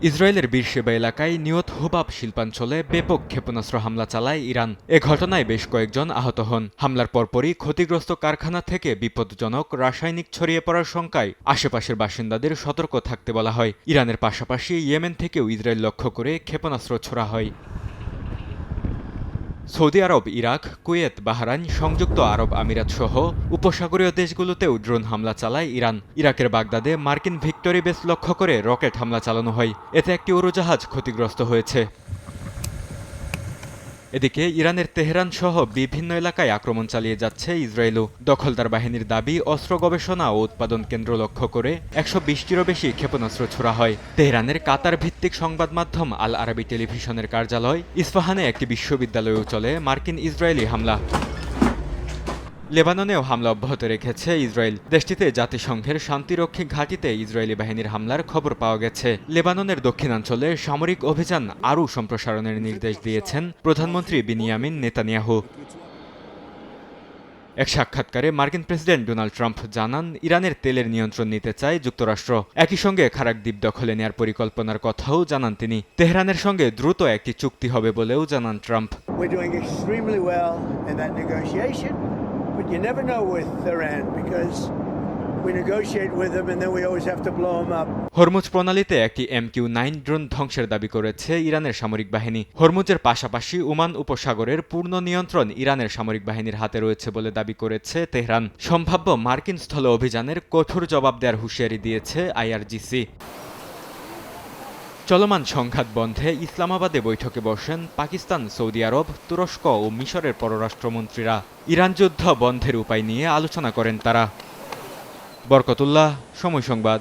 ইসরায়েলের বীরশেবা এলাকায় নিয়ত হুবাব শিল্পাঞ্চলে ব্যাপক ক্ষেপণাস্ত্র হামলা চালায় ইরান। এ ঘটনায় বেশ কয়েকজন আহত হন। হামলার পরপরই ক্ষতিগ্রস্ত কারখানা থেকে বিপজ্জনক রাসায়নিক ছড়িয়ে পড়ার শঙ্কায় আশেপাশের বাসিন্দাদের সতর্ক থাকতে বলা হয়। ইরানের পাশাপাশি ইয়েমেন থেকেও ইসরায়েল লক্ষ্য করে ক্ষেপণাস্ত্র ছোড়া হয়। সৌদি আরব, ইরাক, কুয়েত, বাহরাইন, সংযুক্ত আরব আমিরাত সহ উপসাগরীয় দেশগুলোতেও ড্রোন হামলা চালায় ইরান। ইরাকের বাগদাদে মার্কিন ভিক্টোরি বেস লক্ষ্য করে রকেট হামলা চালানো হয়। এতে একটি উড়োজাহাজ ক্ষতিগ্রস্ত হয়েছে। এদিকে ইরানের তেহরান সহ বিভিন্ন এলাকায় আক্রমণ চালিয়ে যাচ্ছে ইসরায়েলও। দখলদার বাহিনীর দাবি, অস্ত্র গবেষণা ও উৎপাদন কেন্দ্র লক্ষ্য করে ১২০টিরও বেশি ক্ষেপণাস্ত্র ছোড়া হয়। তেহরানের কাতার ভিত্তিক সংবাদ মাধ্যম আল আরাবি টেলিভিশনের কার্যালয় ইস্পাহানে একটি বিশ্ববিদ্যালয়েও চলে মার্কিন ইসরায়েলি হামলা। লেবাননেও হামলা অব্যাহত রেখেছে ইসরায়েল। দেশটিতে জাতিসংঘের শান্তিরক্ষী ঘাঁটিতে ইসরায়েলি বাহিনীর হামলার খবর পাওয়া গেছে। লেবাননের দক্ষিণাঞ্চলে সামরিক অভিযান আরও সম্প্রসারণের নির্দেশ দিয়েছেন প্রধানমন্ত্রী বিনিয়ামিন নেতানিয়াহু। এক সাক্ষাৎকারে মার্কিন প্রেসিডেন্ট ডোনাল্ড ট্রাম্প জানান, ইরানের তেলের নিয়ন্ত্রণ নিতে চায় যুক্তরাষ্ট্র। একই সঙ্গে খারাক দ্বীপ দখলে নেয়ার পরিকল্পনার কথাও জানান তিনি। তেহরানের সঙ্গে দ্রুত একটি চুক্তি হবে বলেও জানান Trump. But you never know with Iran because we negotiate with them and then we always have to blow them up. Hormuz প্রণালীতে একটি MQ-9 ড্রোন ধ্বংসের দাবি করেছে ইরানের সামরিক বাহিনী। হরমুজের পাশাপাশি ওমান উপসাগরের পূর্ণ নিয়ন্ত্রণ ইরানের সামরিক বাহিনীর হাতে রয়েছে বলে দাবি করেছে তেহরান। সম্ভাব্য মার্কিন স্থল অভিযানের কঠোর জবাব দেওয়ার হুঁশিয়ারি দিয়েছে IRGC। চলমান সংঘাত বন্ধে ইসলামাবাদে বৈঠকে বসেন পাকিস্তান, সৌদি আরব, তুরস্ক ও মিশরের পররাষ্ট্রমন্ত্রীরা। ইরান যুদ্ধ বন্ধের উপায় নিয়ে আলোচনা করেন তারা। বরকতুল্লাহ, সময় সংবাদ।